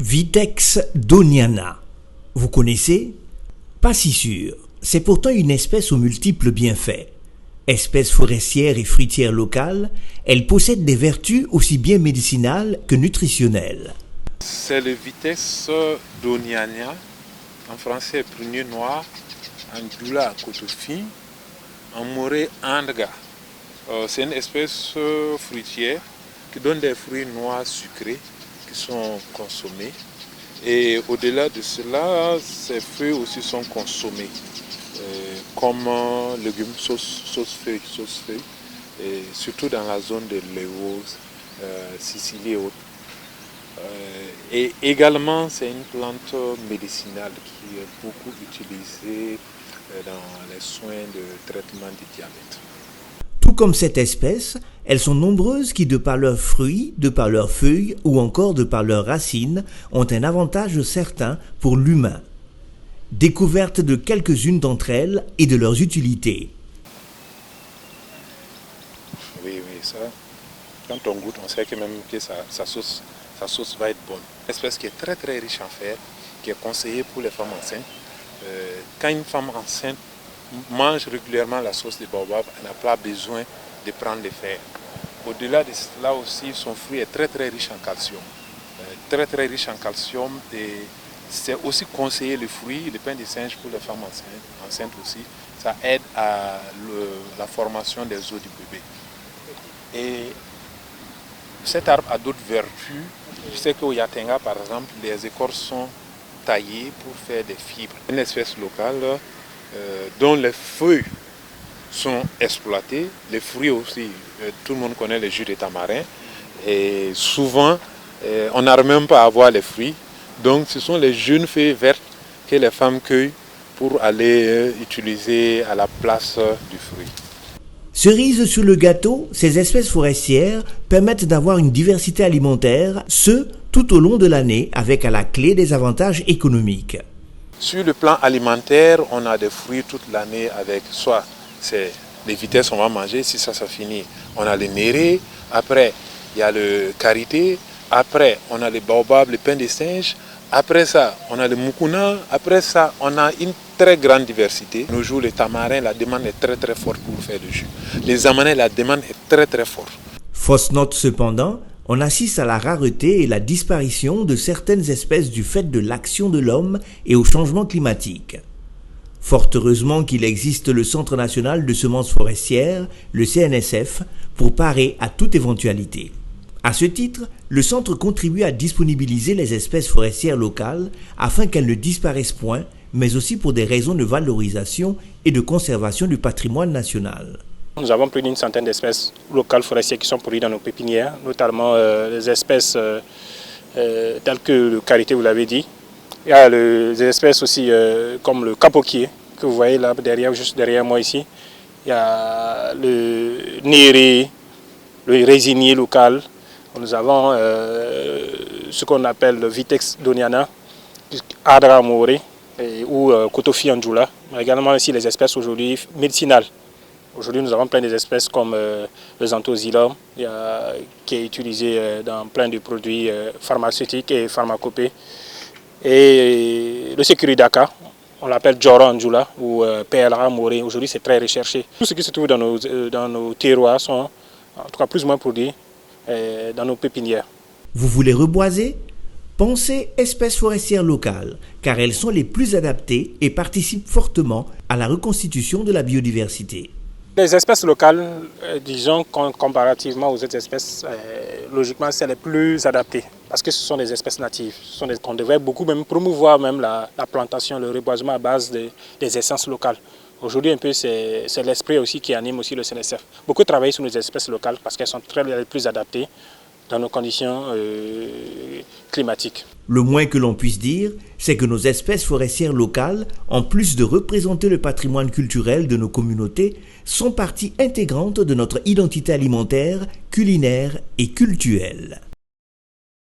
Vitex doniana. Vous connaissez? Pas si sûr. C'est pourtant une espèce aux multiples bienfaits. Espèce forestière et fruitière locale, elle possède des vertus aussi bien médicinales que nutritionnelles. C'est le Vitex doniana, en français prunier noir, en djoula kotofi, en moré andga. C'est une espèce fruitière qui donne des fruits noirs sucrés qui sont consommés. Et au-delà de cela, ces fruits aussi sont consommés comme légumes, sauce-feuille, et surtout dans la zone de Léos, Sicile et autres. Et également, c'est une plante médicinale qui est beaucoup utilisée dans les soins de traitement du diabète. Tout comme cette espèce, elles sont nombreuses qui, de par leurs fruits, de par leurs feuilles ou encore de par leurs racines, ont un avantage certain pour l'humain. Découverte de quelques-unes d'entre elles et de leurs utilités. Oui, ça, quand on goûte, on sait que même que sa sauce va être bonne. Une espèce qui est très très riche en fer, qui est conseillée pour les femmes enceintes. Quand une femme enceinte mange régulièrement la sauce de baobab, elle n'a pas besoin de prendre le fer. Au-delà de cela aussi, son fruit est très très riche en calcium. Très très riche en calcium et c'est aussi conseillé le fruit, le pain de singe pour les femmes enceintes aussi. Ça aide à la formation des os du bébé. Et cet arbre a d'autres vertus. Je sais qu'au Yatenga, par exemple, les écorces sont taillées pour faire des fibres. Une espèce locale dont les feuilles sont exploitées, les fruits aussi. Tout le monde connaît le jus de tamarin. Et souvent, on n'arrive même pas à voir les fruits. Donc ce sont les jeunes feuilles vertes que les femmes cueillent pour aller utiliser à la place du fruit. Cerise sur le gâteau, ces espèces forestières permettent d'avoir une diversité alimentaire, ce tout au long de l'année, avec à la clé des avantages économiques. Sur le plan alimentaire, on a des fruits toute l'année avec soit c'est les vitesses on va manger, si ça finit, on a le néré, après il y a le karité, après on a le baobab, le pain de singe, après ça on a le mukuna, après ça on a une très grande diversité. Nos jours, le tamarin, la demande est très très forte pour faire du jus. Les amanais, la demande est très très forte. Fausse note cependant, on assiste à la rareté et la disparition de certaines espèces du fait de l'action de l'homme et au changement climatique. Fort heureusement qu'il existe le Centre national de semences forestières, le CNSF, pour parer à toute éventualité. À ce titre, le centre contribue à disponibiliser les espèces forestières locales afin qu'elles ne disparaissent point, mais aussi pour des raisons de valorisation et de conservation du patrimoine national. Nous avons plus d'une centaine d'espèces locales forestières qui sont produites dans nos pépinières, notamment les espèces telles que le karité, vous l'avez dit. Il y a des espèces aussi comme le capoquier, que vous voyez là derrière, juste derrière moi ici. Il y a le néré, le résinier local. Nous avons ce qu'on appelle le Vitex doniana, Adra moré ou Kotofi en djoula. Mais également ici les espèces aujourd'hui médicinales. Aujourd'hui, nous avons plein d'espèces comme le xanthozylum, qui est utilisé dans plein de produits pharmaceutiques et pharmacopées. Et le sécuridaka, on l'appelle Djoro Andjoula ou PLA Moré. Aujourd'hui, c'est très recherché. Tout ce qui se trouve dans nos terroirs sont, en tout cas, plus ou moins produits dans nos pépinières. Vous voulez reboiser? Pensez espèces forestières locales, car elles sont les plus adaptées et participent fortement à la reconstitution de la biodiversité. Les espèces locales, disons comparativement aux autres espèces, logiquement, c'est les plus adaptées parce que ce sont des espèces natives. On devrait beaucoup même promouvoir même la plantation, le reboisement à base des essences locales. Aujourd'hui, un peu, c'est l'esprit aussi qui anime aussi le CNSF. Beaucoup travaillent sur nos espèces locales parce qu'elles sont les plus adaptées dans nos conditions climatiques. Le moins que l'on puisse dire, c'est que nos espèces forestières locales, en plus de représenter le patrimoine culturel de nos communautés, sont partie intégrante de notre identité alimentaire, culinaire et cultuelle.